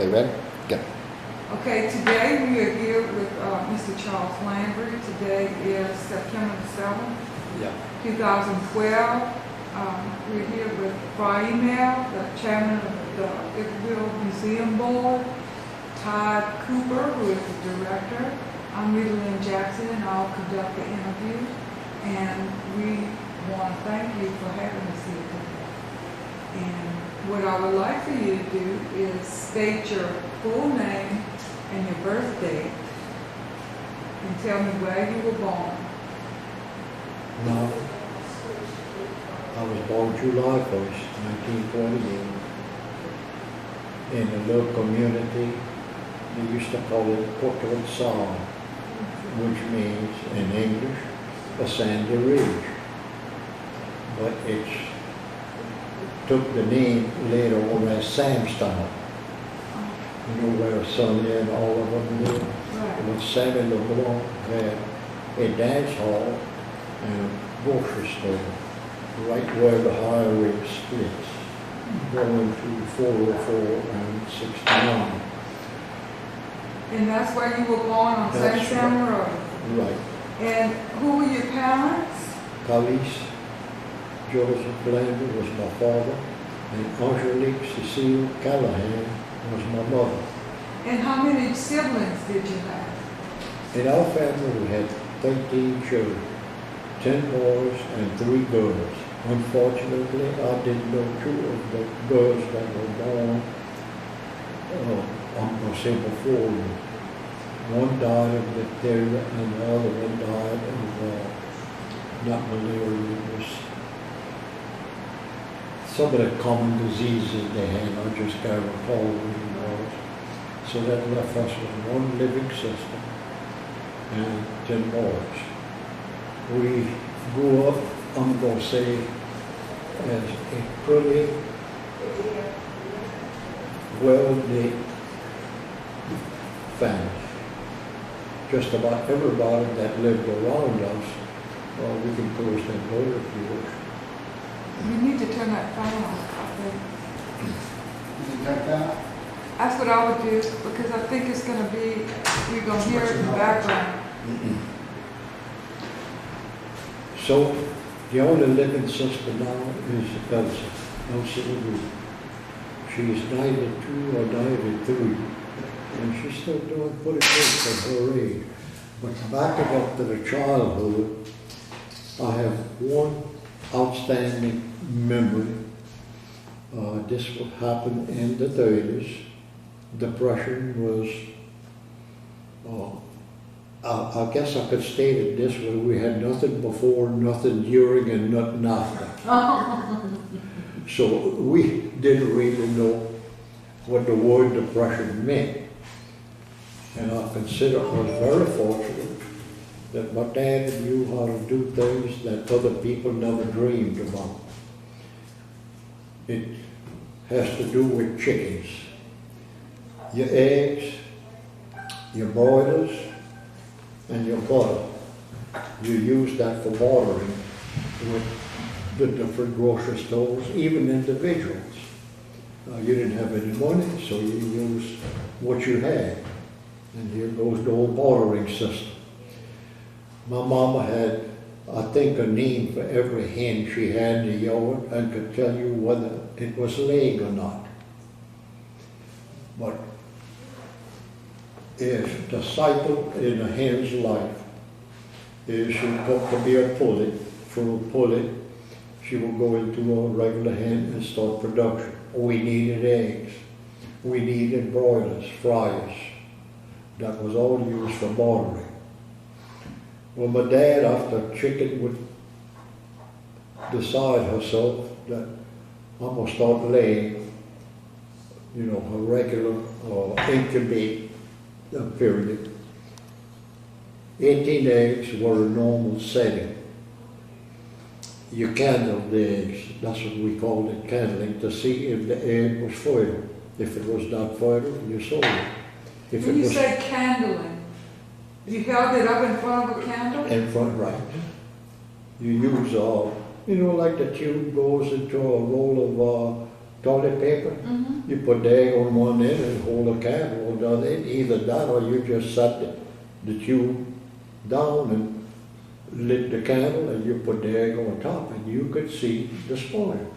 Okay, ready? Go. Okay, today we are here with Mr. Charles Landry. Today is September the 7th, Yeah. 2012. We're here with Brian Mel, the chairman of the Iberville Museum Board, Todd Cooper, who is the director. I'm Rita Lynn Jackson, and I'll conduct the interview. And we want to thank you for having us here today. And what I would like for you to do is state your full name and your birth date, and tell me where you were born. No. I was born July 1st, 1928, in a little community. They used to call it Portland Sound, which means in English a sandy ridge. But it took the name later on as Samstown. You know where Sonny and all of them live? Right. When Sammy LeBlanc had a dance hall and a grocery store right where the highway splits, going to 404 and 69. And that's where you were born, on That's Sam Road. Right. And who were your parents? Callis Joseph Landry was my father, and Angelique Cecile Callahan was my mother. And how many siblings did you have? In our family, we had 13 children, 10 boys and 3 girls. Unfortunately, I didn't know 2 of the girls that were born, I'm going to say before me. One died of diphtheria and the other one died of, not malaria, it was some of the common diseases they had. I just can't recall what it was. So that left us with 1 living sister and 10 boys. We grew up, I'm going to say, as a pretty well-knit family. Just about everybody that lived around us, we can close that door if you wish. You need to turn that phone off, I think. You can take that? That's what I would do, because I think it's going to be, you're going to hear it in the background. So, the only living sister now is Elsie LeGroux. She's 92 or 93, and she's still doing pretty good for her age. But backing up to the childhood, I have one outstanding memory. This would happen in the 30s. Depression was, I guess I could state it this way: we had nothing before, nothing during, and nothing after. So we didn't really know what the word depression meant. And I consider I was very fortunate that my dad knew how to do things that other people never dreamed about. It has to do with chickens. Your eggs, your broilers, and your butter. You use that for bartering with the different grocery stores, even individuals. You didn't have any money, so you used what you had. And here goes the old bartering system. My mama had, I think, a name for every hen she had in the yard and could tell you whether it was laying or not. But if the cycle in a hen's life is she got to be a pullet, from a pullet, she will go into a regular hen and start production. We needed eggs. We needed broilers, fryers. That was all used for bartering. Well, my dad, after chicken would decide herself that I'm going to start laying, you know, a regular incubate period. 18 eggs were a normal setting. You candled the eggs, that's what we called it, candling, to see if the egg was fertile. If it was not fertile, you sold it. If When it you was say candling, you held it up in front of a candle? in front, right. You use, you know, like the tube goes into a roll toilet paper. Mm-hmm. You put the egg on one end and hold a candle on the other end. Either that or you just set the tube down and lit the candle and you put the egg on top and you could see the spoil.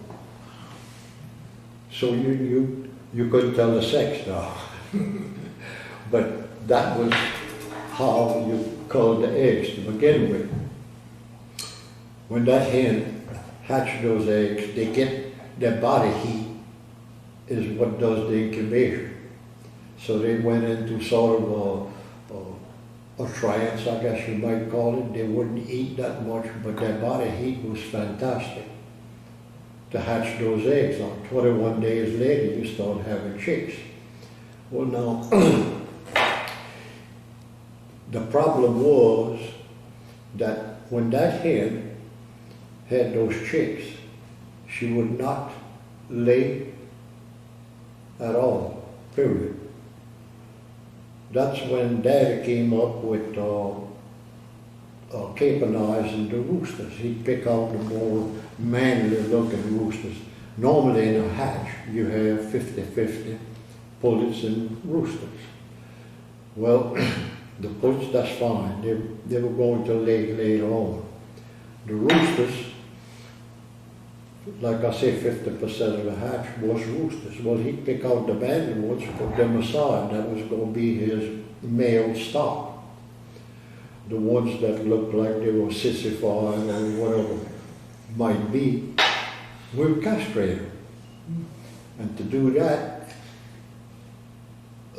So you couldn't tell the sex now. But that was how you colored the eggs to begin with. When that hen hatched those eggs, they get their body heat is what does the incubation. So they went into sort of a trance, I guess you might call it. They wouldn't eat that much, but their body heat was fantastic to hatch those eggs on. 21 days later, you start having chicks. Well, now, the problem was that when that hen had those chicks, she would not lay at all, period. That's when Daddy came up with caponizing the roosters. He'd pick out the more manly looking roosters. Normally in a hatch, you have 50-50 pullets and roosters. Well, the pullets, that's fine. They were going to lay later on. The roosters, like I say, 50% of the hatch was roosters. Well, he'd pick out the manly ones, put them aside. That was going to be his male stock. The ones that looked like they were sissified or whatever might be, we would castrate them. And to do that,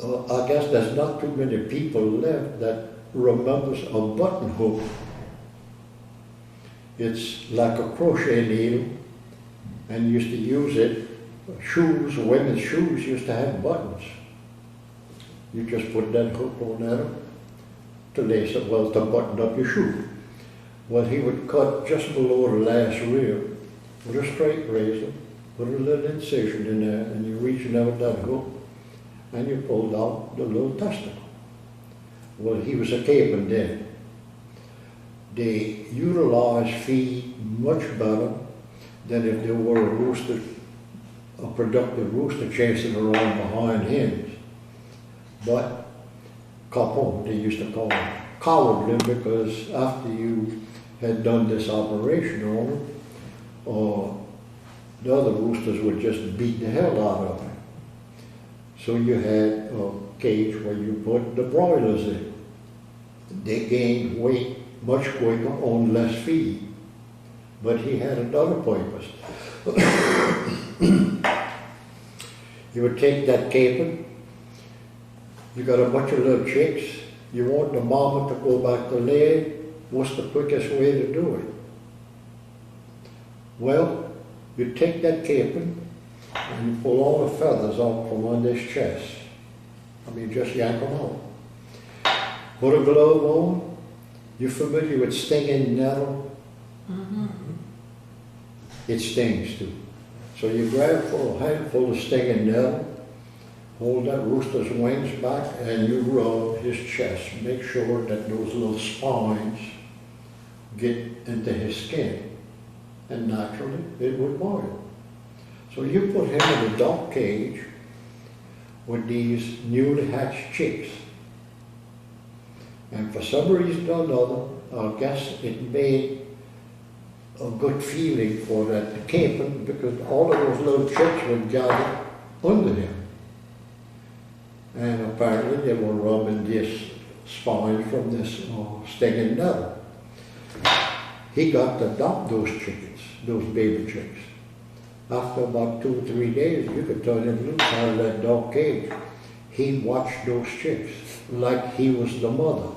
I guess there's not too many people left that remembers a button hook. It's like a crochet needle, and used to use it. Shoes, women's shoes used to have buttons. You just put that hook on there to lace it, well, to button up your shoe. Well, he would cut just below the last rib with a straight razor, put a little incision in there, and you reach in there with that hook, and you pulled out the little testicle. Well, he was a capon then. They utilized feed much better than if there were a rooster, a productive rooster chasing around behind hens. But capon, they used to call it, cowardly, because after you had done this operation on them, the other roosters would just beat the hell out of them. So you had a cage where you put the broilers in. They gained weight much quicker on less feed. But he had another purpose. You would take that capon, you got a bunch of little chicks, you want the mama to go back to lay, what's the quickest way to do it? Well, you take that capon and you pull all the feathers out from under his chest. I mean, just yank them out. Put a glove on. You're familiar with stinging nettle? Mm-hmm. It stings too. So you grab a handful of stinging nettle, hold that rooster's wings back, and you rub his chest. Make sure that those little spines get into his skin. And naturally, it would boil. So you put him in a dark cage with these newly hatched chicks. And for some reason or another, I guess it made a good feeling for that capon, because all of those little chicks would gather under him. And apparently they were rubbing this spine from this stinging nettle. He got to adopt those chickens, those baby chicks. After about 2 or 3 days, you could turn him loose out of that dog cage. He watched those chicks like he was the mother.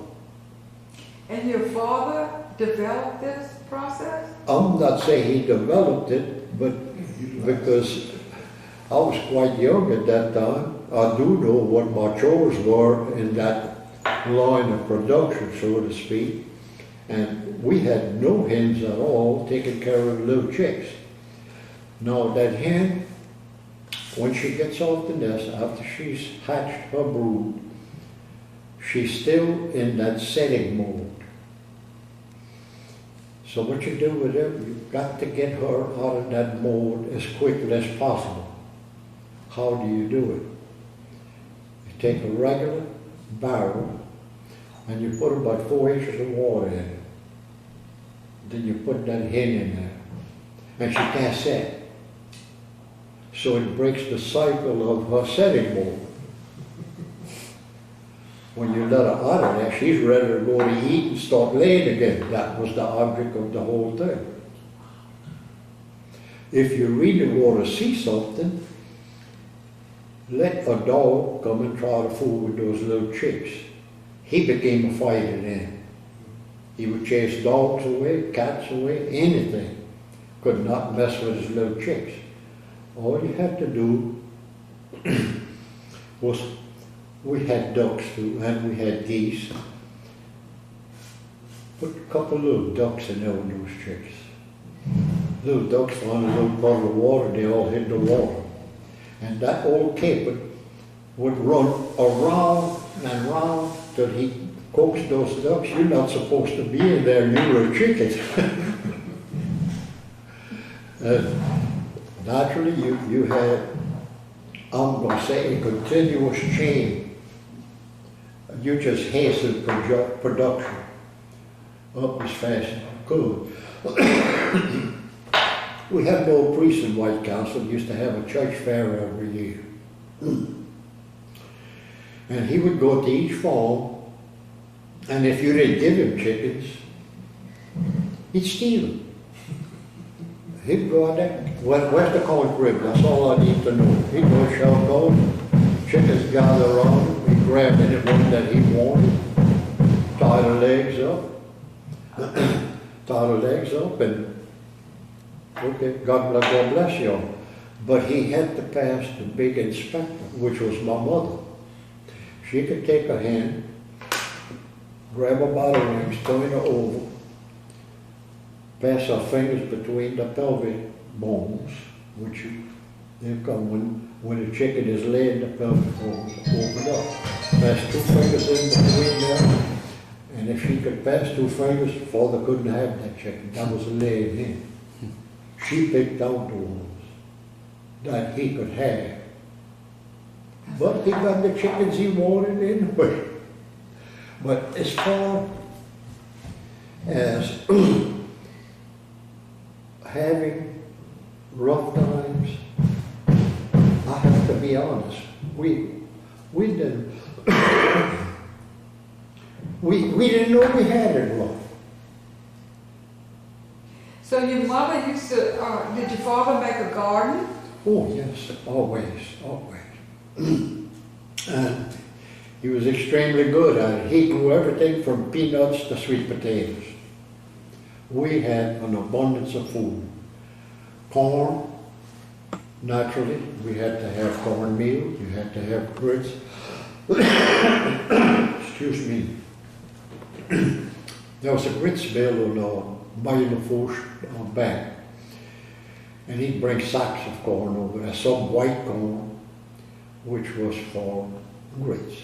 And your father developed this process? I'm not saying he developed it, but because I was quite young at that time, I do know what my chores were in that line of production, so to speak. And we had no hens at all taking care of little chicks. Now that hen, when she gets off the nest, after she's hatched her brood, she's still in that setting mode. So what you do with her, you've got to get her out of that mode as quickly as possible. How do you do it? You take a regular barrel and you put about 4 inches of water in it. Then you put that hen in there. And she can't set. So it breaks the cycle of her setting board. When you let her out of there, she's ready to go to eat and start laying again. That was the object of the whole thing. If you really want to see something, let a dog come and try to fool with those little chicks. He became a fighter then. He would chase dogs away, cats away, anything. Could not mess with his little chicks. All you had to do was, we had ducks too, and we had geese. Put a couple little ducks in there with those chicks. Little ducks found a little puddle of water, they all hit the water. And that old caper would run around and round till he coaxed those ducks. You're not supposed to be in there, you were a chicken. Naturally, you had, I'm going to say, a continuous chain. You just hastened production up as fast as you could. We have no priest in White Castle. We used to have a church fair every year. And he would go to each farm, and if you didn't give him chickens, he'd steal them. He'd go out there, where's the corn crib? That's all I need to know. He'd go shell gold, chickens gather around him, he'd grab anyone that he wanted, tie the legs up, and okay, God bless you. But he had to pass the big inspector, which was my mother. She could take a hand, grab her by the wings, turn her over, pass our fingers between the pelvic bones, which they come when the chicken is laid, the pelvic bones open up. Pass 2 fingers in between there, and if she could pass 2 fingers, father couldn't have that chicken. That was a laid hen. She picked out the ones that he could have. But he got the chickens he wanted anyway. But as far as having rough times, I have to be honest. We didn't we didn't know we had it rough. So your mother used to, did your father make a garden? Oh yes, always. And he was extremely good at it. He grew everything from peanuts to sweet potatoes. We had an abundance of food. Corn, naturally, we had to have cornmeal, you had to have grits. Excuse me. There was a grits mill on Bayou back, and he'd bring sacks of corn over there, some white corn, which was for grits.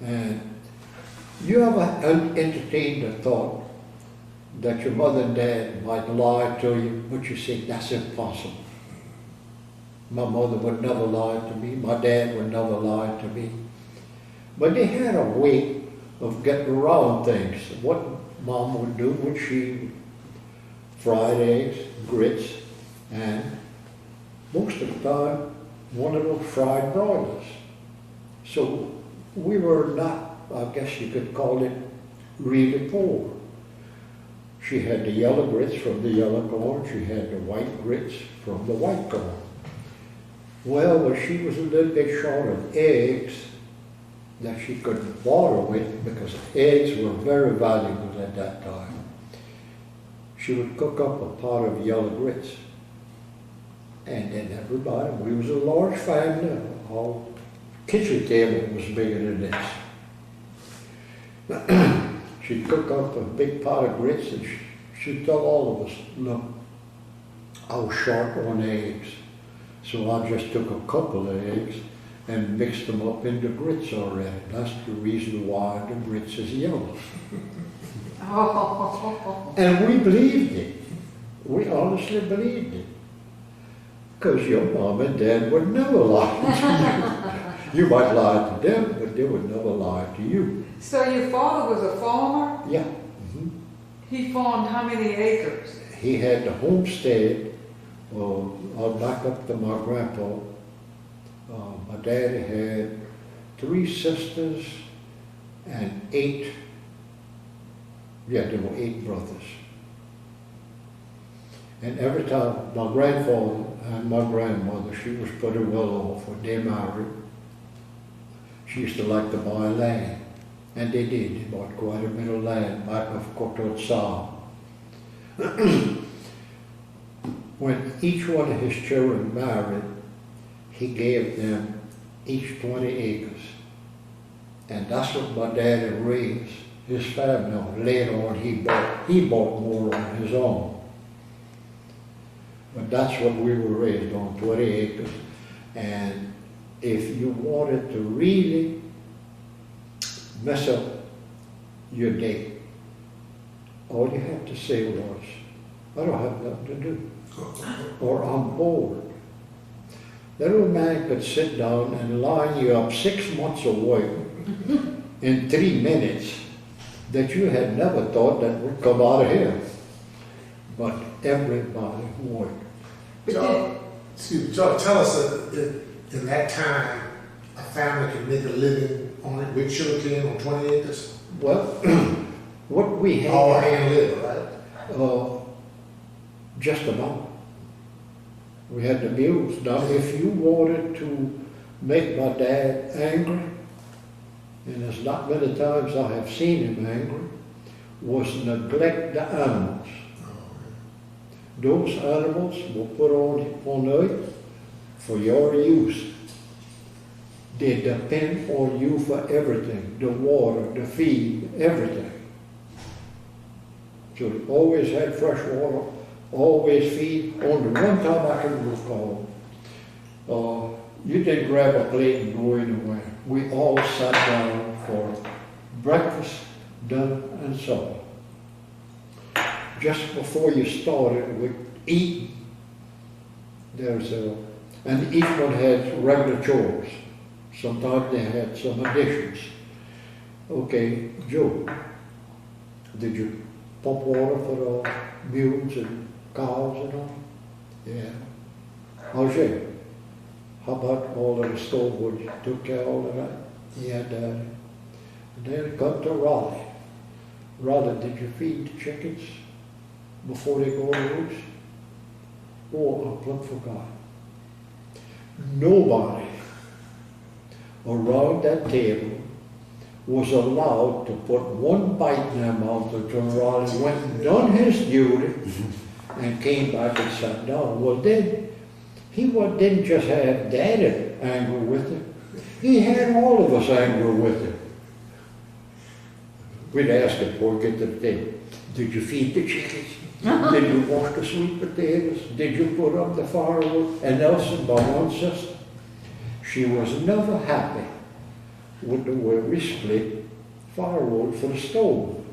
And you ever entertained the thought that your mother and dad might lie to you, but you say, that's impossible. My mother would never lie to me, my dad would never lie to me. But they had a way of getting around things. What Mom would do when she fried eggs, grits, and most of the time, one of those fried broilers. So we were not, I guess you could call it, really poor. She had the yellow grits from the yellow corn, she had the white grits from the white corn. Well, when she was a little bit short of eggs that she could water with, because eggs were very valuable at that time, she would cook up a pot of yellow grits. And then everybody, we was a large family, our kitchen table was bigger than this. She'd cook up a big pot of grits and she'd tell all of us, look, I was short on eggs. So I just took a couple of eggs and mixed them up into grits already. That's the reason why the grits is yellow. And we believed it. We honestly believed it. Because your mom and dad would never lie to you. You might lie to them, but they would never lie to you. So your father was a farmer? Yeah. He farmed how many acres? He had the homestead. I'll back up to my grandpa. My daddy had 3 sisters and 8, there were 8 brothers. And every time my grandfather and my grandmother, she was pretty well off when they married. She used to like to buy land. And they did. They bought quite a bit of land back of Coteau Sound. When each one of his children married, he gave them each 20 acres. And that's what my daddy raised his family on. Later on, he bought more on his own. But that's what we were raised on, 20 acres. And if you wanted to really mess up your day, all you had to say was, I don't have nothing to do, or I'm bored. That old man could sit down and line you up 6 months of work in 3 minutes that you had never thought that would come out of here. But everybody worked. Joe, tell us that in that time, a family could make a living on it with sugarcane on 20 acres? Well, what we had... All hand labor, right? Just about. We had the mules. Now, if you wanted to make my dad angry, and there's not many times I have seen him angry, was neglect the animals. Those animals were put on earth for your use. They depend on you for everything, the water, the feed, everything. So they always had fresh water, always feed. Only one time I can recall, you didn't grab a plate and go anywhere. We all sat down for breakfast, dinner, and supper. Just before you started with eating, and each one had regular chores. Sometimes they had some additions. Okay, Joe, did you pump water for the mules and cows and all? Yeah. Roger, how about all of the stove wood? You took care of all of that? Yeah, Daddy. And then it got to Raleigh. Raleigh, did you feed the chickens before they go on loose? Oh, I plumb forgot. Nobody around that table was allowed to put one bite in their mouth until Raleigh went and done his duty and came back and sat down. Well, then, he didn't just have Daddy angry with him. He had all of us angry with him. We'd ask him before we get to the table, did you feed the chickens? Did you wash the sweet potatoes? Did you put up the firewood? And Nelson, my one sister, she was never happy with the way we split firewood for the stove.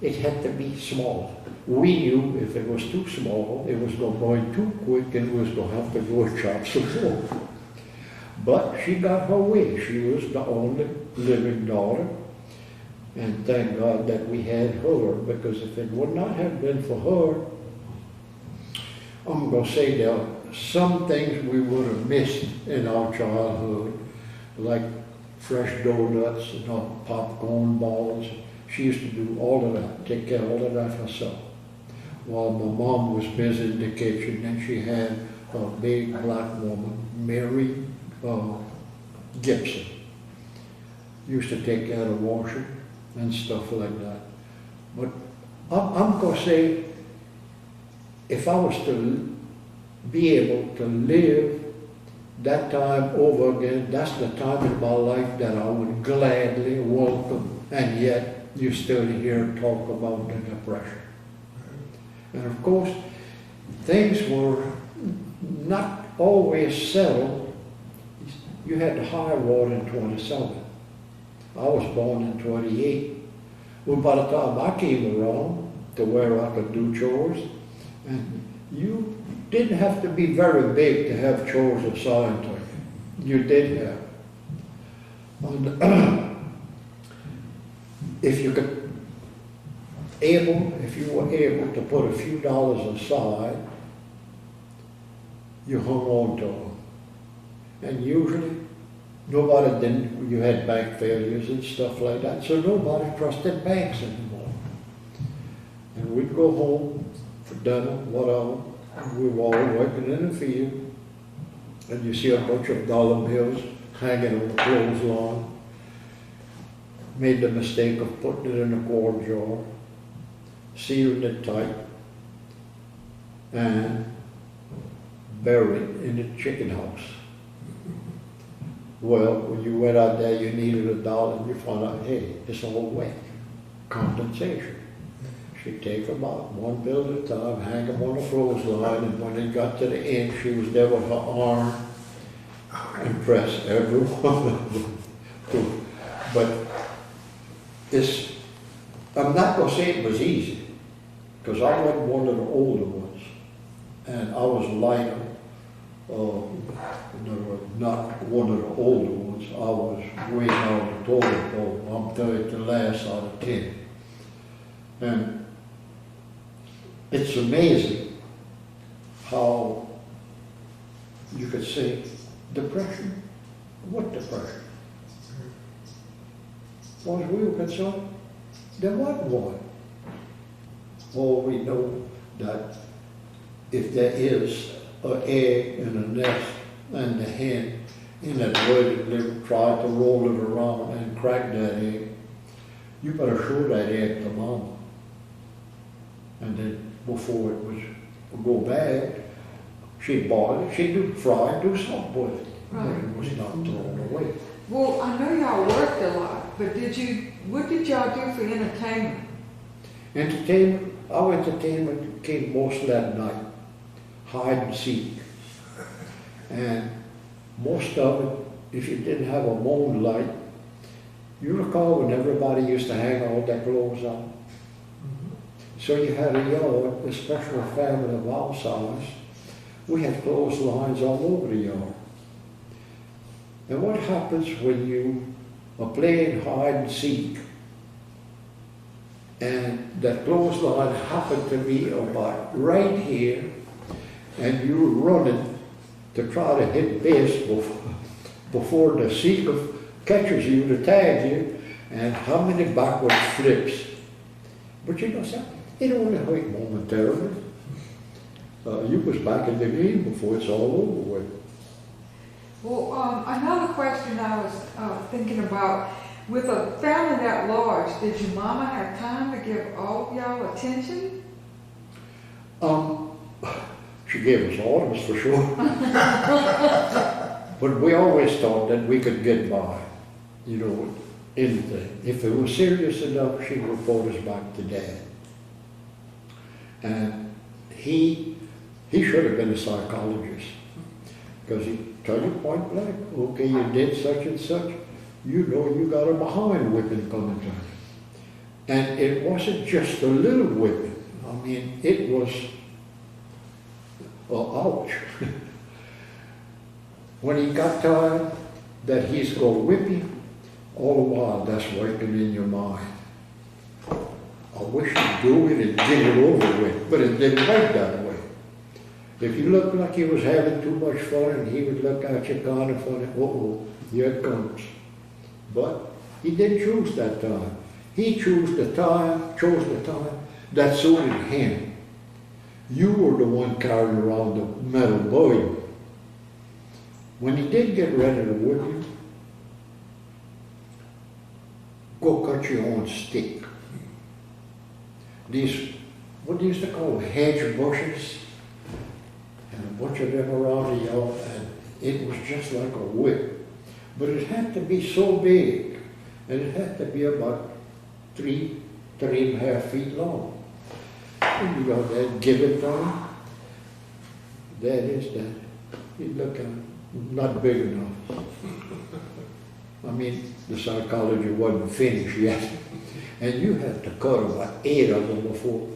It had to be small. We knew if it was too small, it was going to burn too quick and we was going to have to go and chop some more. But she got her way. She was the only living daughter. And thank God that we had her, because if it would not have been for her, I'm going to say there are some things we would have missed in our childhood, like fresh donuts and popcorn balls. She used to do all of that, take care of all of that herself. While my mom was busy in the kitchen, and she had a big black woman, Mary Gibson, used to take care of washing and stuff like that. But I'm going to say, if I was to be able to live that time over again, that's the time in my life that I would gladly welcome. And yet, you still hear talk about the Depression. And of course, things were not always settled. You had the high water in 27. I was born in 28. Well, by the time I came around to where I could do chores, and you didn't have to be very big to have chores assigned to you. You did have. And if you were able to put a few dollars aside, you hung on to them. And usually, nobody didn't, you had bank failures and stuff like that, so nobody trusted banks anymore. And we'd go home for dinner, whatever, and we were all working in the field, and you see a bunch of dollar bills hanging on the clothesline. Made the mistake of putting it in a quart jar, sealed it tight, and buried in the chicken house. Well, when you went out there, you needed $1, and you found out, hey, it's all wet. Compensation. She'd take about one bill at a time, hang them on a clothesline, and when it got to the end, she was there with her arm and press every one of them. But I'm not going to say it was easy, because I wasn't one of the older ones, and I was lighter. In other words, not one of the older ones. I was way down the total pole. I'm third to last out of 10. And it's amazing how you could say, depression? What depression? As far as we were concerned, there wasn't one. All we know that if there is an egg in a nest and the hen in that bird that tried to roll it around and crack that egg, you better show that egg to mama. And then before it was go bad, she'd boil it, she'd do fry it, do something with it. But it was not thrown away. Well, I know y'all worked a lot, but what did y'all do for entertainment? Entertainment, our entertainment came mostly at night, hide and seek. And most of it, if you didn't have a moonlight, you recall when everybody used to hang all their clothes on. So you had a yard, especially a family of our size, we had clotheslines all over the yard. And what happens when you are playing hide and seek, and that clothesline happened to be about right here, and you were running to try to hit base before the seeker catches you to tag you, and how many backward flips. But you know something, it only hurt momentarily. You was back in the game before it's all over with. Well, another question I was thinking about, with a family that large, did your mama have time to give all of y'all attention? She gave us orders for sure. But we always thought that we could get by, you know, anything. If it was serious enough, she would report us back to Dad. And he should have been a psychologist, because he tell you point blank, okay, you did such and such, you know you got a behind whipping coming to you. And it wasn't just a little whipping. I mean, it was, ouch. When he got tired that he's going to whip you, all the while that's working in your mind. I wish you'd do it and get it over with, but it didn't work that way. If you looked like you was having too much fun, and he would look at you kind of funny, here it comes. But he didn't choose that time. He chose the time that suited him. You were the one carrying around the metal burden. When he did get ready to whip you, go cut your own stick. These, what they used to call hedge bushes, and a bunch of them around the yard, and it was just like a whip. But it had to be so big, and it had to be about 3.5 feet long. And you go there, give it to him. That is that. He'd look at it, not big enough. I mean, the psychology wasn't finished yet. And you had to cut about 8 of them before.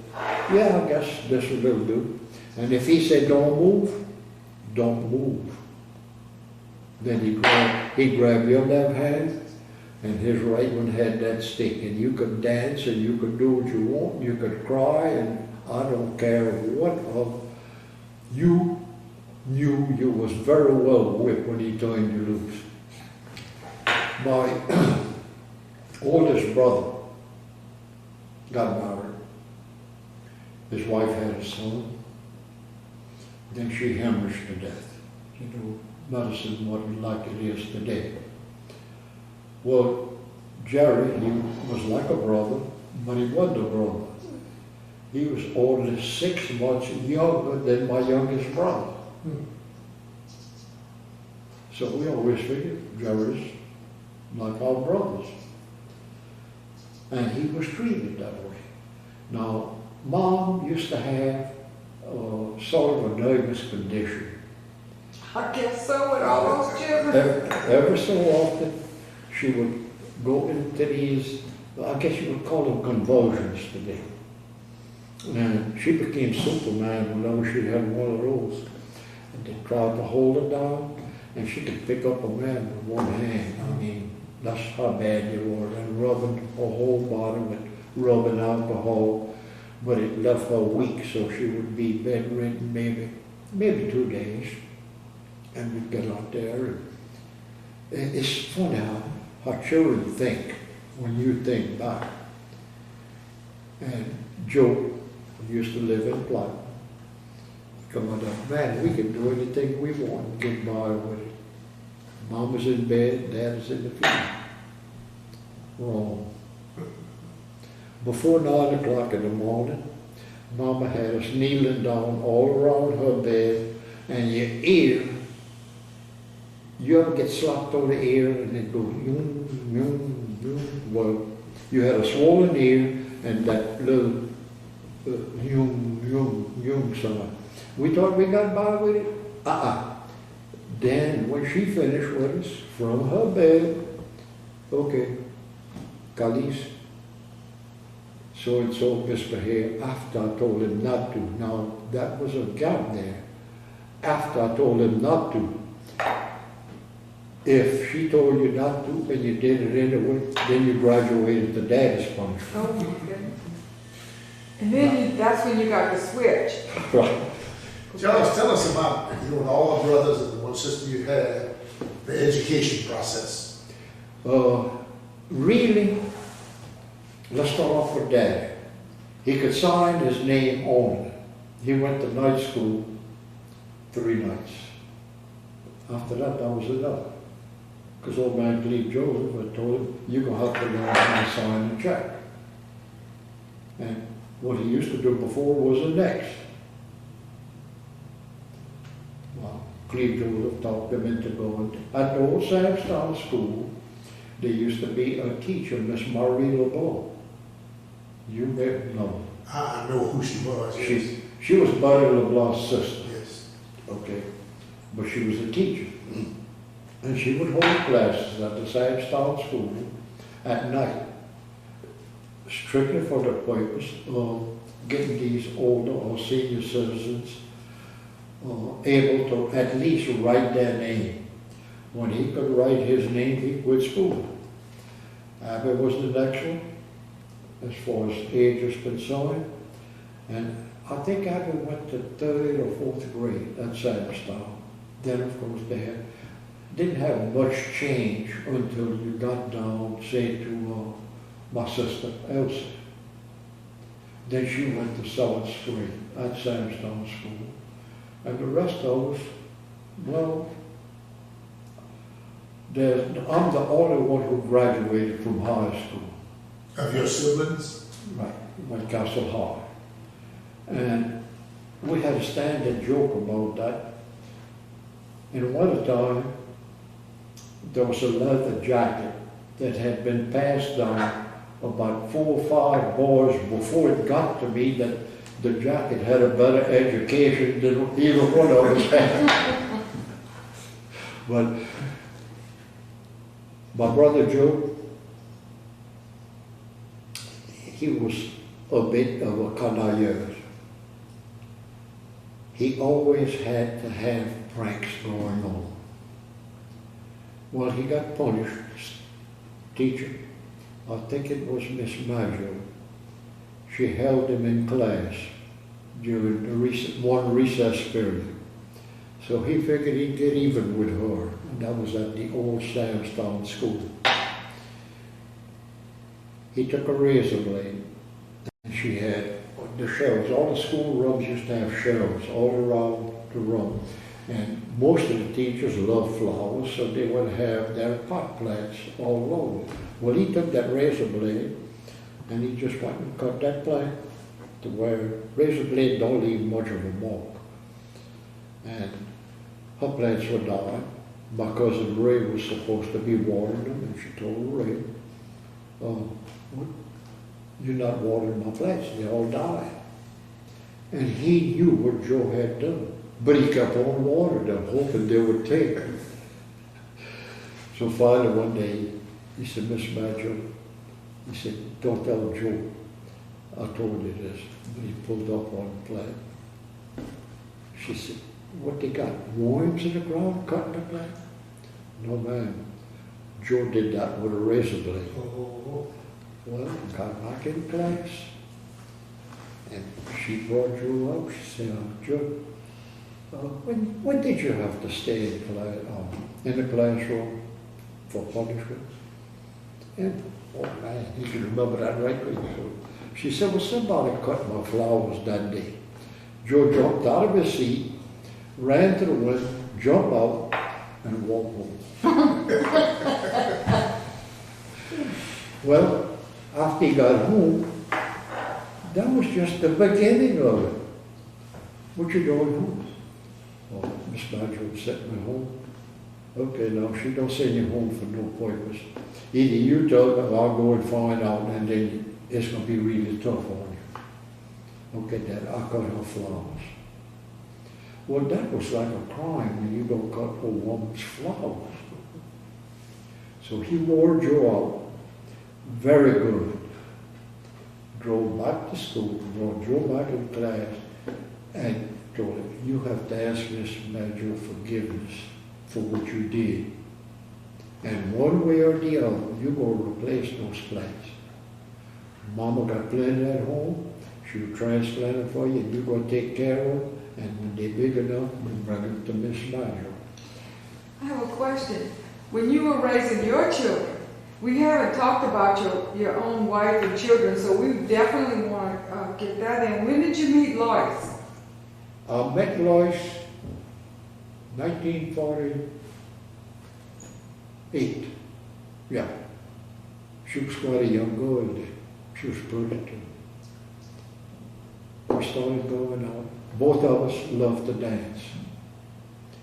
Yeah, I guess this will do. And if he said, don't move, don't move. Then he'd grab your left hand, and his right one had that stick. And you could dance, and you could do what you want, you could cry, and I don't care what of. You knew you was very well whipped when he turned you loose. My oldest brother got married. His wife had a son. Then she hemorrhaged to death. You know, medicine wasn't like it is today. Well, Jerry, he was like a brother, but he wasn't a brother. He was only 6 months younger than my youngest brother. So we always figured Jerry's like our brothers. And he was treated that way. Now, Mom used to have sort of a nervous condition. I guess so with all those children. Ever so often, she would go into these, I guess you would call them convulsions today. And she became Superman whenever she had one of those. And they tried to hold her down, and she could pick up a man with one hand. I mean, that's how bad they were. And rubbing her whole body with rubbing alcohol, but it left her weak, so she would be bedridden maybe 2 days. And we'd get out there. And it's funny how children think when you think back. And Joe used to live in Platte. Coming up, man, we can do anything we want and get by with it. Mama's in bed, Dad's in the field. Wrong. Before 9 o'clock in the morning, Mama had us kneeling down all around her bed, and your ear, you ever get slapped on the ear and it goes, yoom, yoom, yoom. Well, you had a swollen ear and that little yoom, yoom, yoom sound. We thought we got by with it. Then when she finished with us, from her bed, okay, Kalis, so-and-so misbehaved after I told him not to. Now, that was a gap there. After I told him not to. If she told you not to and you did it anyway, then you graduated to daddy's punishment. Oh my goodness. And then that's when you got the switch. Right. Tell us about, you know, with all the brothers and the one sister you had, the education process. Really, let's start off with Dad. He could sign his name only. He went to night school 3 nights. After that was enough. Because old man Cleve Joseph had told him, you're going to have to learn how to sign a check. And what he used to do before was the next. Well, Cleve Joseph talked him into going. At the old Samstown school, there used to be a teacher, Miss Marie LeBlanc. You may know. I know who she was. Yes. She was Buddy LeBlanc's sister. Yes. Okay. But she was a teacher. And she would hold classes at the Samstown school at night, strictly for the purpose of getting these older or senior citizens able to at least write their name. When he could write his name, he quit school. Abby was the next one, as far as age is concerned. And I think Abby went to 3rd or 4th grade at Samstown. Then, of course, they didn't have much change until you got down, say, to my sister, Elsie. Then she went to 7th grade at Samstown School. And the rest of us, well, I'm the only one who graduated from high school. Of your siblings? Right, went Castle High. And we had a standing joke about that. And one time, there was a leather jacket that had been passed down about 4 or 5 boys before it got to me that the jacket had a better education than either one of us had. But my brother Joe, he was a bit of a canailleur. he always had to have pranks going on. Well, he got punished. Teacher, I think it was Miss Maggio. She held him in class during the one recess period. So he figured he'd get even with her. And that was at the old Sandstone School. He took a razor blade, and she had the shelves. All the school rooms used to have shelves all around the room. And most of the teachers loved flowers, so they would have their pot plants all over. Well, he took that razor blade, and he just went and cut that plant to where razor blade don't leave much of a mark. And her plants were dying. My cousin Ray was supposed to be watering them, and she told Ray, you're not watering my plants, they all die. And he knew what Joe had done, but he kept on watering them, hoping they would take. So finally one day, he said, Miss Maggio, he said, don't tell Joe I told you this. But he pulled up on the plant. She said, what they got, worms in the ground cutting the plant? No, ma'am. Joe did that with a razor blade. Oh. Well, got back in class, and she brought Joe up. She said, Joe, when did you have to stay in class, in the classroom for punishment? And, oh man, you can remember that right quick. So she said, well, somebody cut my flowers that day. Joe jumped out of his seat, ran to the window, jumped out, and walked home. Well, after he got home, that was just the beginning of it. What you doing home? Oh, Miss Maggio sent me home. Okay, now she don't send you home for no purpose. Either you tell her, I'll go and find out, and then it's going to be really tough on you. Okay, Dad, I cut her flowers. Well, that was like a crime when you don't cut a woman's flowers. So he wore Joe out. Very good. Drove back to school, brought Joe back in class, and told him, you have to ask Miss Maggio forgiveness for what you did. And one way or the other, you're going to replace those plants. Mama got plenty at home. She'll transplant it for you, and you're going to take care of them. And when they're big enough, we bring them to Miss Maggio. I have a question. When you were raising your children, we haven't talked about your own wife and children, so we definitely want to get that in. When did you meet Lois? I met Lois 1948. Yeah. She was quite a young girl then. She was pretty too. We started going out. Both of us loved to dance.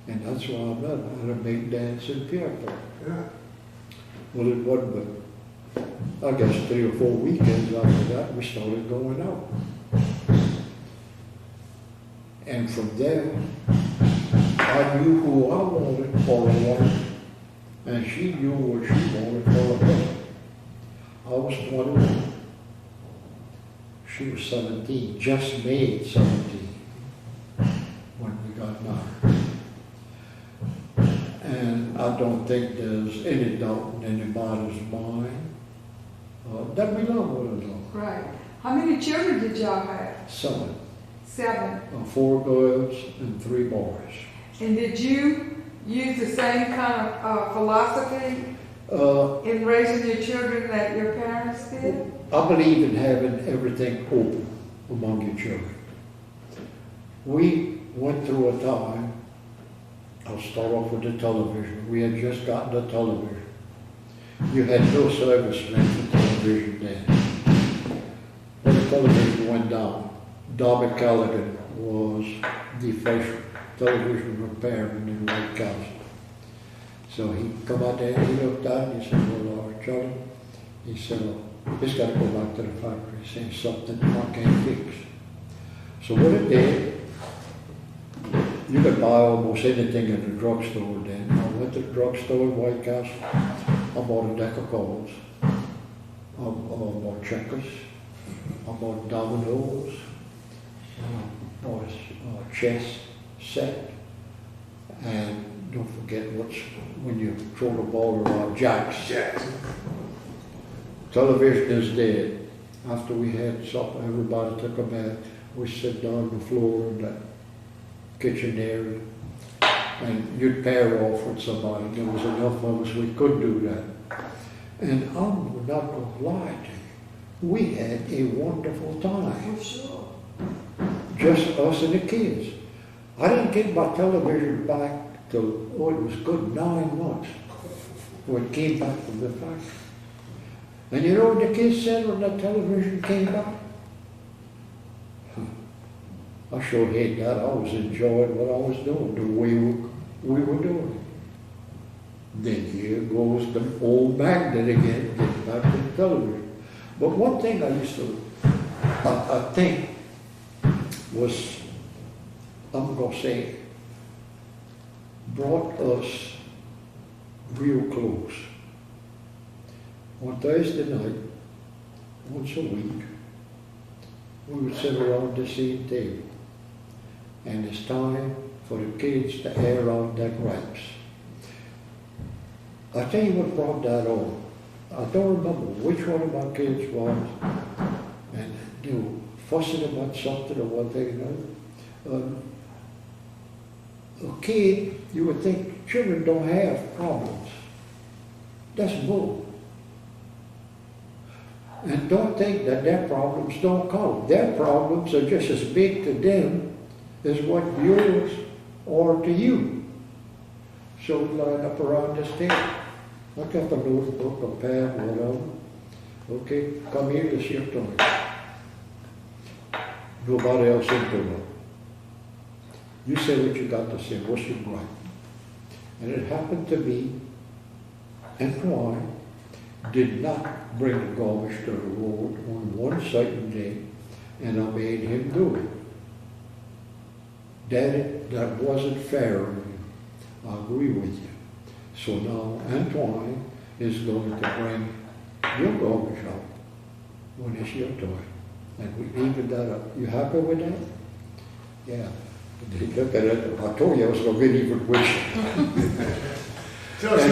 And that's why I met her. I had a big dance in Pierpont. Yeah. Well, it wasn't but, I guess 3 or 4 weekends after that, we started going out. And from there, I knew who I wanted for a woman, and she knew what she wanted for a husband. I was 21. She was 17, just made 17 when we got married. And I don't think there's any doubt in anybody's mind that we love one another. Right. How many children did y'all have? 7. 7. 4 girls and 3 boys. And did you use the same kind of philosophy in raising your children that your parents did? I believe in having everything open among your children. We went through a time, I'll start off with the television. We had just gotten the television. You had no servicemen for television then. When the television went down, Darby Callaghan was the first television repairman in White Castle. So he come out there and he looked at it and he said, well, Charlie, he said, it's got to go back to the factory. He said, something I can't fix. So what it did, you could buy almost anything in the drugstore then. I went to the drugstore in White Castle. I bought a deck of cards. I bought checkers. I bought dominoes. I bought chess. set. And don't forget when you throw the ball around, jacks. Jackson. Television is dead. After we had supper, everybody took a bath. We sit down on the floor in that kitchen area, and you'd pair off with somebody. There was enough of us we could do that. And I'm not going to lie to you. We had a wonderful time. For sure. Just us and the kids. I didn't get my television back till, oh, it was good 9 months when it came back from the factory. And you know what the kids said when that television came back? I sure hate that. I was enjoying what I was doing, the way we were doing it. Then here goes the old magnet again, getting back to the television. But one thing I used to, I think, was, I'm going to say, brought us real close. On Thursday night, once a week, we would sit around the same table. And it's time for the kids to air out their gripes. I tell you what brought that on. I don't remember which one of my kids was, and they were fussing about something or one thing or another. A kid, you would think children don't have problems. That's bull. And don't think that their problems don't count. Their problems are just as big to them as what yours are to you. So we line up around this table. I got a notebook, a pen, whatever. Okay, come here, this your turn. Nobody else into it. You say what you got to say, what's your gripe? And it happened to be, Antoine did not bring the garbage to the road on one certain day, and I made him do it. Daddy, that wasn't fair of you. I agree with you. So now Antoine is going to bring your garbage out when it's your turn. And we evened that up. You happy with that? Yeah. They look at it, I told you I was going to get even with you. Tell us,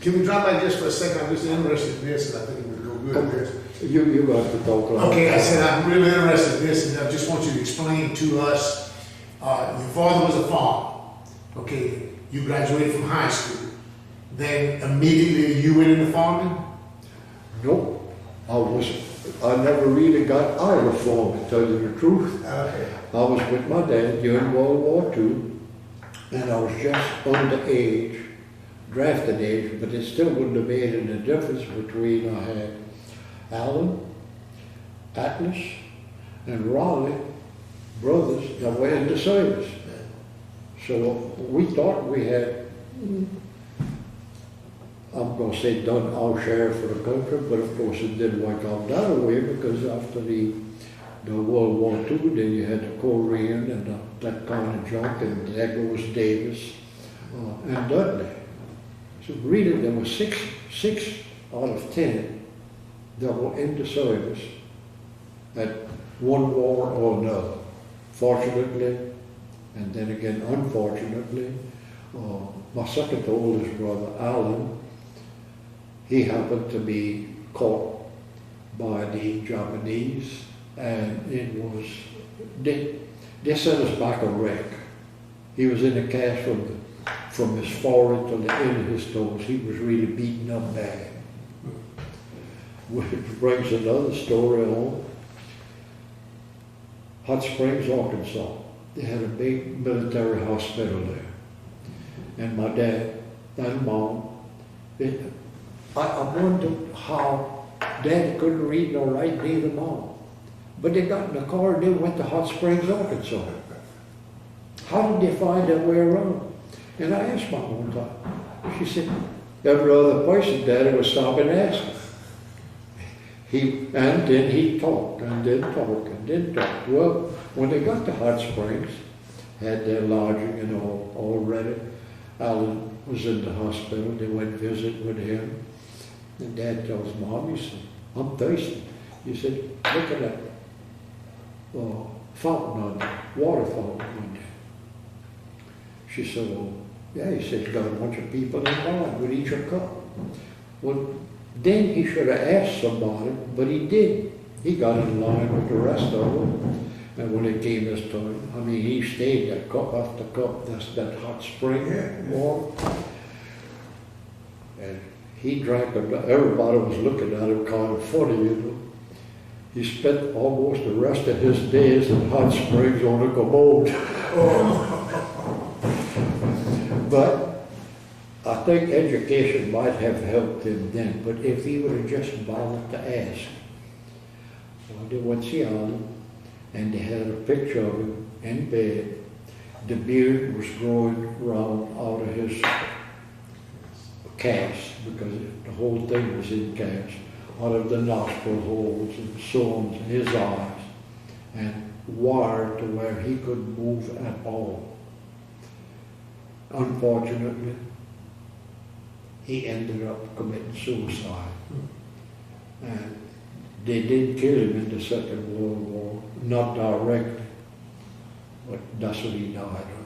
can we drop back just for a second? I'm just interested in this, and I think it would go good with this. You got to talk about Okay, I said I'm really interested in this, and I just want you to explain to us. Your father was a farmer. Okay, you graduated from high school. Then immediately you went into farming? Nope. I never really got out of farming, to tell you the truth. Okay. I was with my dad during World War II, and I was just underage, drafted age, but it still wouldn't have made any difference between I had Alan, Atlas, and Raleigh brothers that were in the service. So we thought we had, I'm going to say, done our share for the country, but of course it didn't work out that way, because after the World War II, then you had the Korean and that kind of junk, and there goes Davis and Dudley. So really there were six out of 10 that were in the service at one war or another. Fortunately, and then again unfortunately, my second oldest brother, Alan, he happened to be caught by the Japanese, and it was, they sent us back a wreck. He was in a cast from his forehead to the end of his toes. He was really beaten up bad. Which brings another story on. Hot Springs, Arkansas. They had a big military hospital there. And my dad and mom, I wondered how Dad couldn't read nor write, neither mom. But they got in the car and they went to Hot Springs, Arkansas. How did they find their way around? And I asked Mom one time. She said, every other person Daddy would stop and ask him. And then he talked, and then talked, and then talked. Well, when they got to Hot Springs, had their lodging and all ready, Alan was in the hospital. They went visit with him. And Dad tells Mom, he said, I'm thirsty. He said, look at that fountain on there, water fountain on there. She said, well, yeah, he said, he's got a bunch of people in line with each a cup. Well, then he should have asked somebody, but he didn't. He got in line with the rest of them. And when it came his turn, I mean, he stayed that cup after cup, that's that hot spring water. And he drank it, everybody was looking at him kind of funny, you know. He spent almost the rest of his days in hot springs on a commode. But I think education might have helped him then, but if he would have just bothered to ask. Well, they went to see him, and they had a picture of him in bed. The beard was growing around out of his cast, because the whole thing was in cast, out of the nostril holes and so on in his eyes, and wired to where he couldn't move at all. Unfortunately, he ended up committing suicide. And they did kill him in the Second World War, not directly, but that's what he died of.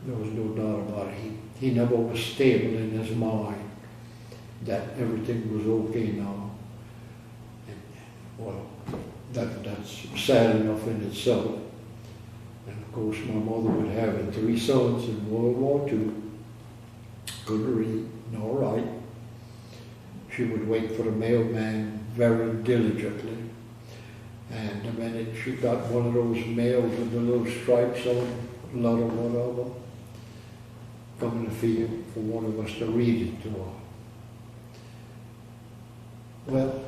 There was no doubt about it. He never was stable in his mind that everything was okay now. And, well, that's sad enough in itself. And of course, my mother would have 3 sons in World War II. Couldn't read nor write. She would wait for the mailman very diligently. And the minute she got one of those mails with the little stripes on, lot of whatever, come in the field for one of us to read it to her. Well,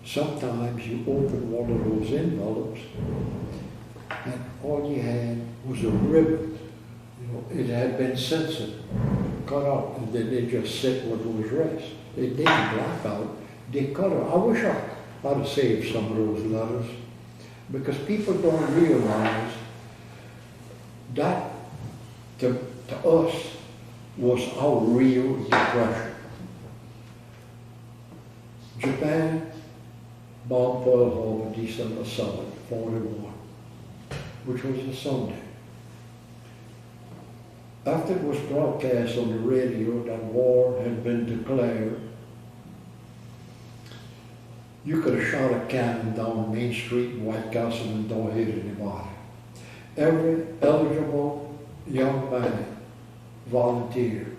sometimes you open one of those envelopes and all you had was a ribbon. You know, it had been censored, cut out, and then they just sent what was rest. They didn't black out, they cut it. I wish I'd have saved some of those letters, because people don't realize that to us was our real depression. Japan bombed Pearl Harbor December 7th, 41, which was a Sunday. After it was broadcast on the radio that war had been declared, you could have shot a cannon down Main Street in White Castle and don't hit anybody. Every eligible young man volunteered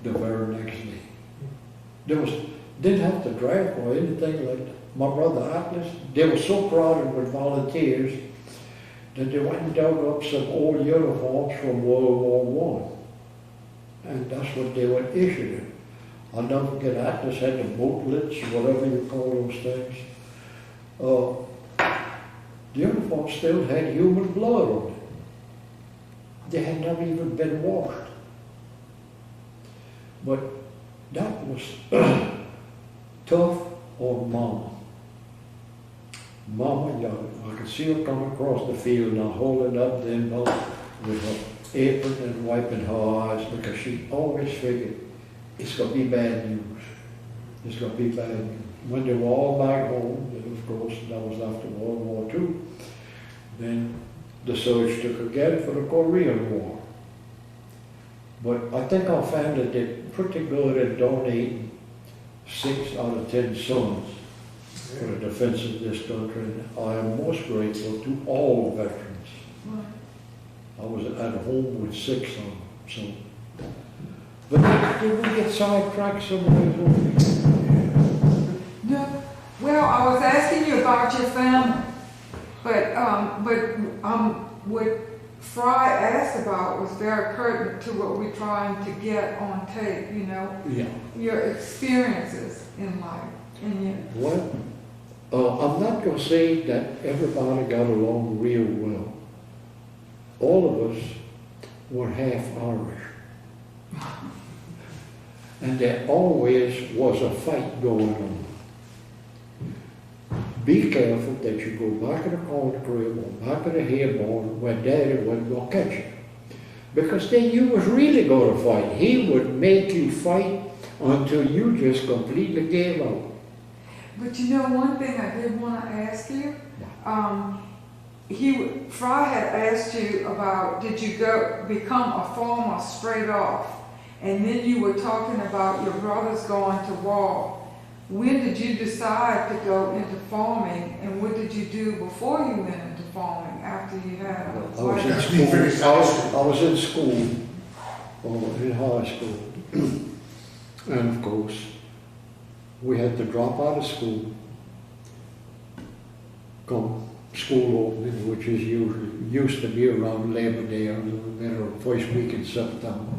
the very next day. Didn't have to draft or anything like that. My brother Atlas, they were so crowded with volunteers that they went and dug up some old uniforms from World War I. And that's what they were issued in. I'll never forget, Atlas had the bootlets, whatever you call those things. The uniform still had human blood on it. They had never even been washed. But that was tough on Mama. Mama young, I could see her come across the field now holding up the envelope with her apron and wiping her eyes, because she always figured it's going to be bad news. It's going to be bad news. When they were all back home, and of course that was after World War II, then the surge took again for the Korean War. But I think our family did pretty good at donating 6 out of 10 sons for the defense of this country. And I am most grateful to all veterans. I was at home with 6 of them. So. But did we get sidetracked somewhere? No. Well, I was asking you about your family, but what Fry asked about was very pertinent to what we're trying to get on tape. You know, your experiences in life. Well, I'm not going to say that everybody got along real well. All of us were half Irish. And there always was a fight going on. Be careful that you go back in the corn crib or back in the hay barn where Daddy wasn't going to catch you. Because then you was really going to fight. He would make you fight until you just completely gave up. But you know, one thing I did want to ask you, Fry had asked you about, did you become a farmer straight off? And then you were talking about your brothers going to war. When did you decide to go into farming, and what did you do before you went into farming after you had a I was in wife? school. I was in school, or in high school, and of course, we had to drop out of school, come school opening, which is used to be around Labor Day or first week in September.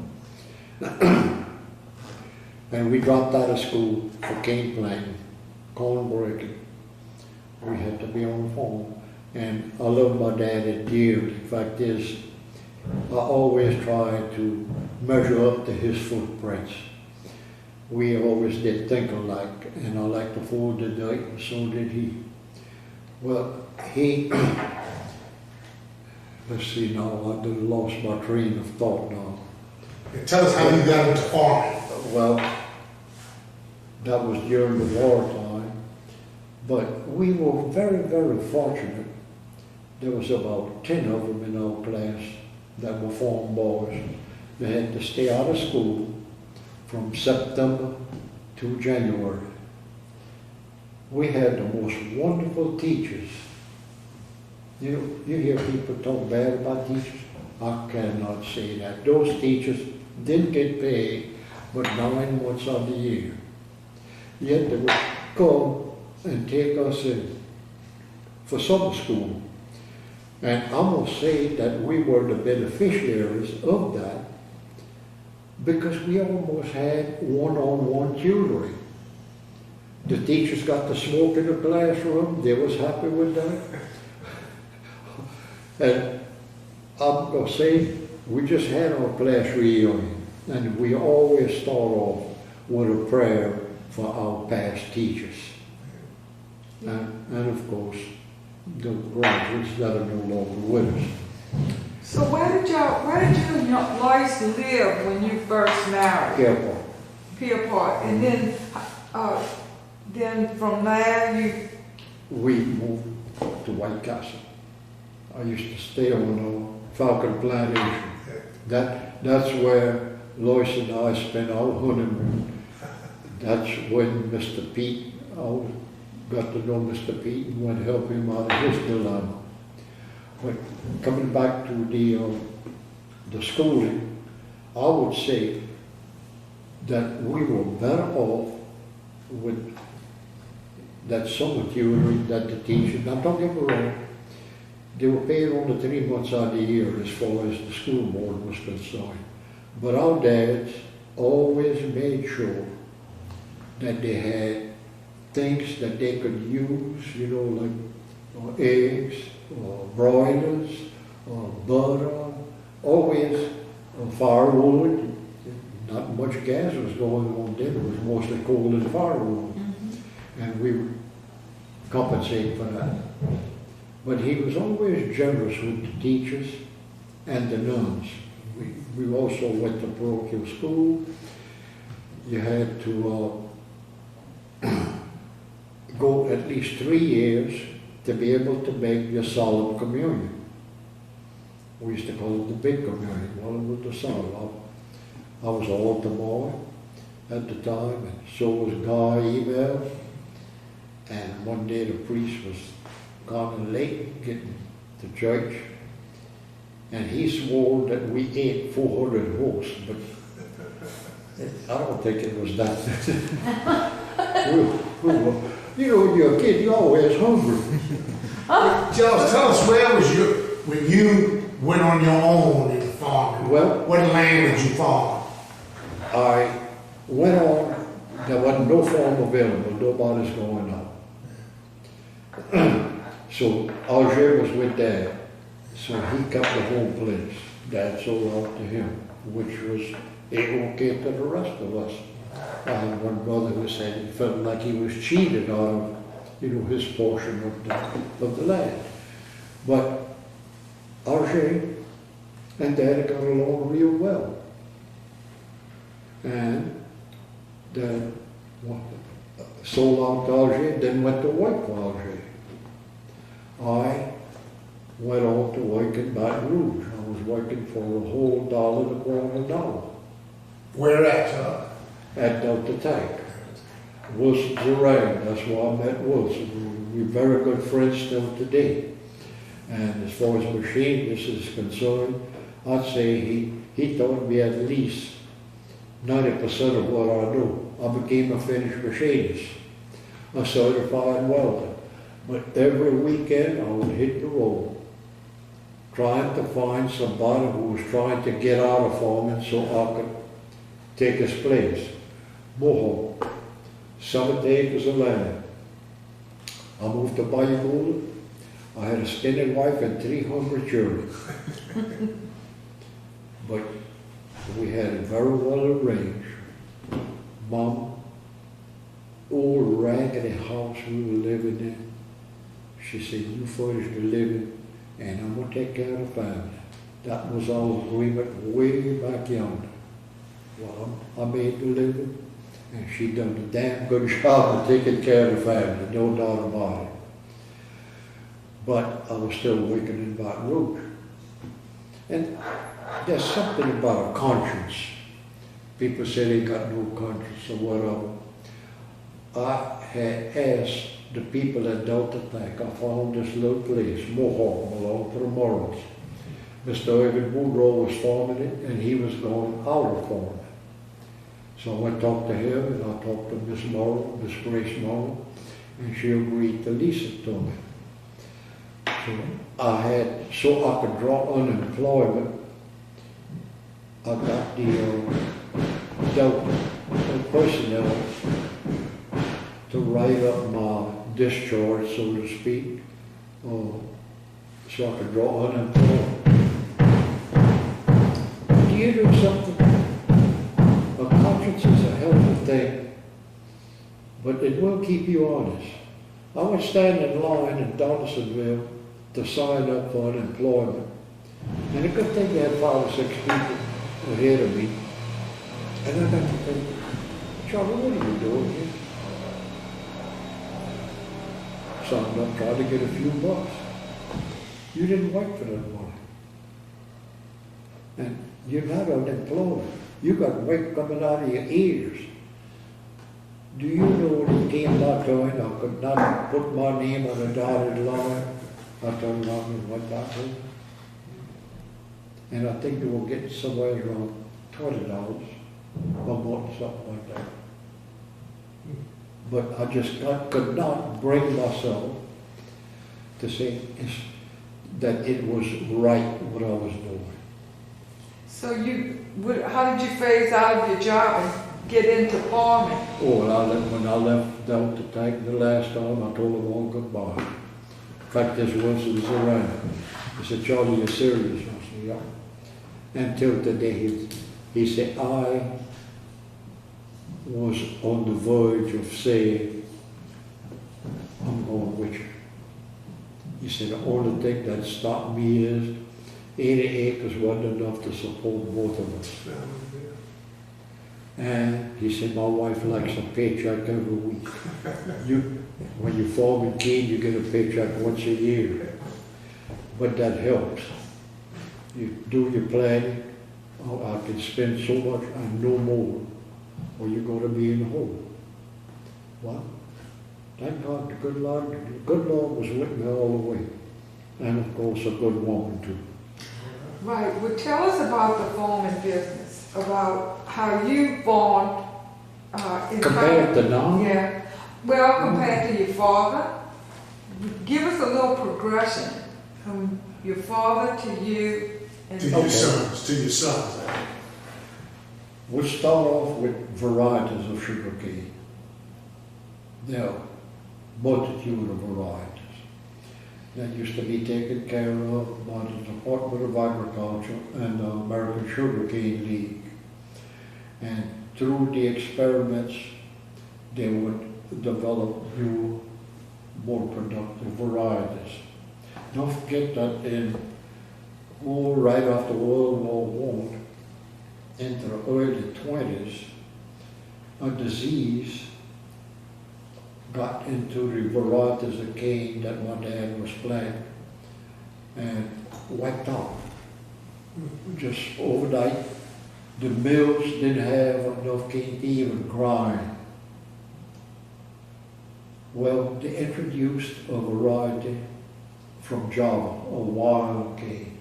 And we dropped out of school for cane planting, corn breaking. We had to be on the farm. And I love my dad dearly. In fact, I always tried to measure up to his footprints. We always did think alike, and I liked to fold the dirt, and so did he. Well, let's see now, I done lost my train of thought now. Tell us how you got into farming. Well, that was during the wartime, but we were very, very fortunate. There was about 10 of them in our class that were farm boys. They had to stay out of school from September to January. We had the most wonderful teachers. You hear people talk bad about teachers? I cannot say that. Those teachers didn't get paid but 9 months of the year. Yet they would come and take us in for summer school. And I must say that we were the beneficiaries of that because we almost had one-on-one tutoring. The teachers got to smoke in the classroom. They was happy with that. And I'm going to say, we just had our class reunion, and we always start off with a prayer for our past teachers. And of course, the graduates that are no longer with us. So where did you and your wife live when you first married? Careful. Pier Park. And then from there We moved to White Castle. I used to stay on Falcon Plantation. That's where Lois and I spent our honeymoon. That's when Mr. Pete, I got to know Mr. Pete and went to help him out of his dilemma. But coming back to the schooling, I would say that we were better off with that summer tutoring that the teachers, now don't get me wrong, they were paid only 3 months out of the year as far as the school board was concerned. But our dads always made sure that they had things that they could use, like eggs, or broilers, or butter, always firewood. Not much gas was going on then, it was mostly coal and firewood. Mm-hmm. And we would compensate for that. But he was always generous with the teachers and the nuns. We also went to parochial school. You had to go at least 3 years to be able to make your solemn communion. We used to call it the big communion. Well, it was the solemn. I was an altar boy at the time, and so was Iberville. And one day the priest was kind of late getting to church, and he swore that we ate 400 horse, but I don't think it was that. When you're a kid, you're always hungry. Tell us when you went on your own in the farm? Well, what land did you farm? I went on, there wasn't no farm available, nobody's going on. So Alger was with Dad, so he kept the whole place. Dad sold out to him, which was okay to the rest of us. I had one brother who said he felt like he was cheated out of, his portion of the land. But Alger and Dad got along real well. And Dad sold out to Alger, then went to work for Alger. I went on to work in Baton Rouge. I was working for a whole $1.25 Where at, at Delta Tank. Wilson's around, that's where I met Wilson. We're very good friends still today. And as far as machinist is concerned, I'd say he taught me at least 90% of what I know. I became a finished machinist, a certified welder. But every weekend I would hit the road, trying to find somebody who was trying to get out of farming so I could take his place. Mohawk, 70 acres of land. I moved to Bayou. I had a skinny wife and 300 children. But we had it very well arranged. Mom, old raggedy house we were living in. She said, you furnish the living and I'm gonna take care of the family. That was our agreement way back yonder. Well, I made the living and she done a damn good job of taking care of the family, no doubt about it. But I was still working in Baton Rouge. And there's something about a conscience. People say they got no conscience or whatever. I had asked the people at Delta Tank, I found this little place, Mohawk, belonged to the Morals. Mr. Evan Woodrow was farming it and he was going out of farming. So I went to talk to him and I talked to Miss Morrow, Miss Grace Morrow, and she agreed to lease it to me. So I could draw unemployment. I got the Delta personnel to write up my discharge, so to speak, so I could draw unemployment. Do you do something? A conscience is a healthy thing, but it will keep you honest. I would stand in line in Donaldsonville to sign up for unemployment. And a good thing you had 5 or 6 people ahead of me. And I got to think, Charlie, what are you doing here? Signed up, tried to get a few bucks. You didn't work for that money. And you're not unemployed. You got weight coming out of your ears. Do you know when it came my turn, I could not put my name on a dotted line? I turned around and went back home. And I think they were getting somewhere around $20 a month, something like that. But I just could not bring myself to say that it was right what I was doing. So how did you phase out of your job and get into farming? Oh, well, when I left Delta Tank the last time, I told them all goodbye. In fact, this Wilson's around. He said, Charlie, you're serious? I said, yeah. Until today, he said, I was on the verge of saying, I'm going with you. He said, the only thing that stopped me is 80 acres wasn't enough to support both of us. And he said, my wife likes a paycheck every week. When you farm in cane, you get a paycheck once a year. But that helps. You do your planning. Oh, I can spend so much and no more, or you're going to be in the hole. Well, thank God the good Lord was with me all the way. And of course, a good woman too. Right. Well, tell us about the farming business, about how you farmed. Compared to now? Yeah. Well, compared to your father, give us a little progression from your father to you. And to your sons. We'll start off with varieties of sugar cane. There are multitude of varieties that used to be taken care of by the Department of Agriculture and the American Sugar Cane League. And through the experiments, they would develop new, more productive varieties. Don't forget that right after World War I, into the early 20s, a disease got into the varieties of cane that my dad was planting. and wiped out. Just overnight, the mills didn't have enough cane to even grind. Well, they introduced a variety from Java, a wild cane,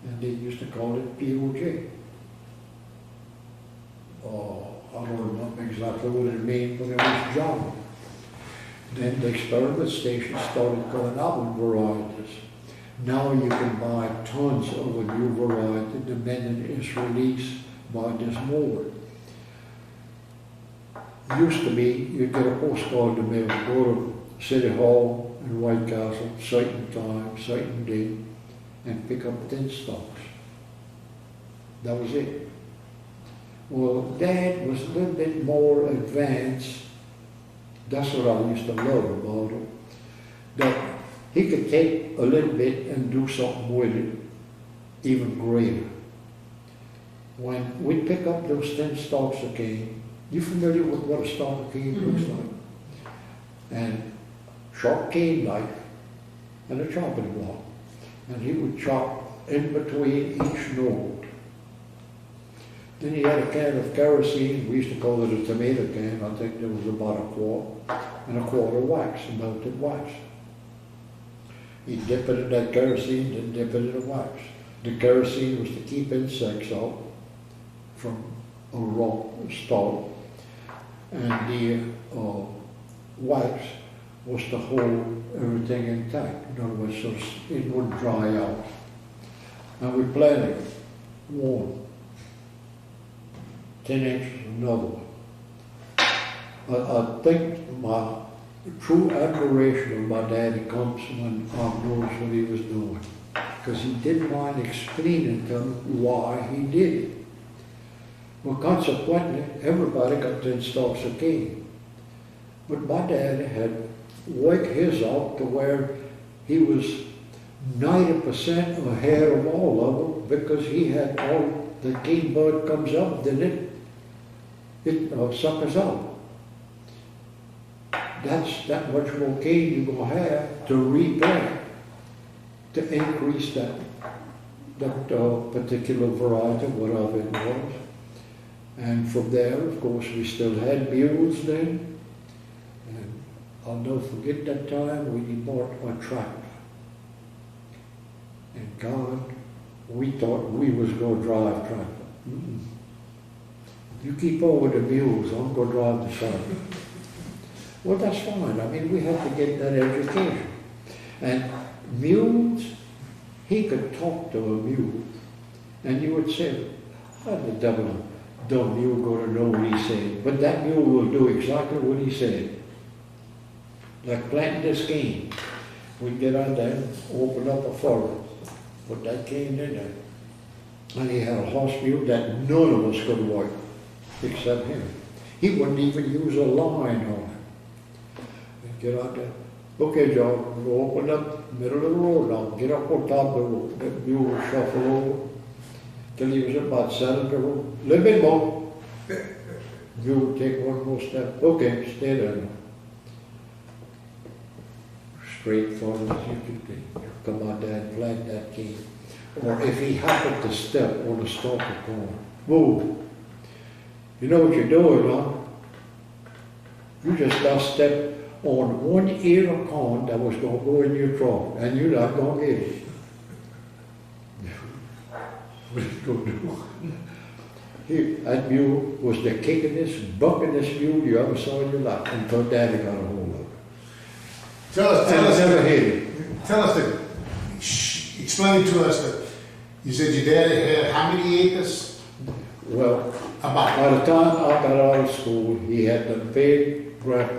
and they used to call it POJ. I don't remember exactly what it meant, but it was Java. Then the experiment stations started going out with varieties. Now you can buy tons of a new variety the minute it's released by this mower. Used to be, you'd get a postcard in the mail, go to City Hall in White Castle, certain time, certain day, and pick up 10 stalks. That was it. Well, Dad was a little bit more advanced. That's what I used to love about him. That he could take a little bit and do something with it even greater. When we pick up those 10 stalks of cane, you familiar with what a stalk of cane looks like? And sharp cane knife and a chopping block. And he would chop in between each node. Then he had a can of kerosene, we used to call it a tomato can, I think there was about a quart, and a quart of wax, melted wax. He'd dip it in that kerosene, then dip it in the wax. The kerosene was to keep insects out from a raw stalk, and the wax was to hold everything intact. In other words, so it wouldn't dry out. And we planted one, 10 inches, another one. I think my true admiration of my daddy comes when I noticed what he was doing. Because he didn't mind explaining to them why he did it. Well, consequently, everybody got 10 stalks of cane. But my dad had worked his out to where he was 90% ahead of all of them because he had all the cane bud comes up, then it suckers out. That's that much more cane you're going to have to replant to increase that particular variety, whatever it was. And from there, of course, we still had mules then. And I'll never forget that time we bought a tractor. And God, we thought we was going to drive tractor. You keep on with the mules, I'm going to drive the tractor. Well, that's fine. I mean, we had to get that education. And mules, he could talk to a mule. And you would say, how the devil, dumb mule going to know what he said? But that mule will do exactly what he said. Like planting this cane. We'd get on there, open up a furrow, put that cane in there. And he had a horse mule that none of us could work, except him. He wouldn't even use a line on it. Get out there. Okay, John, we'll open up middle of the road now. Get up on top of the road. That mule will shuffle over till he was about center of the road. A little bit more. Mule will take one more step. Okay, stay there now. Straight forward as you could be. Come out there and plant that cane. Or if he happened to step on a stalk of corn, move. You know what you're doing, huh? You just got stepped on one ear of corn that was going to go in your trunk, and you're not going to get it. What are you going to do? That mule was the kickingest, buckingest mule you ever saw in your life until Daddy got a hold of it. Tell us, never hit it. Tell us that, explain to us that you said your dad had how many acres? Well, About. by the time I got out of school, he had the big grandpa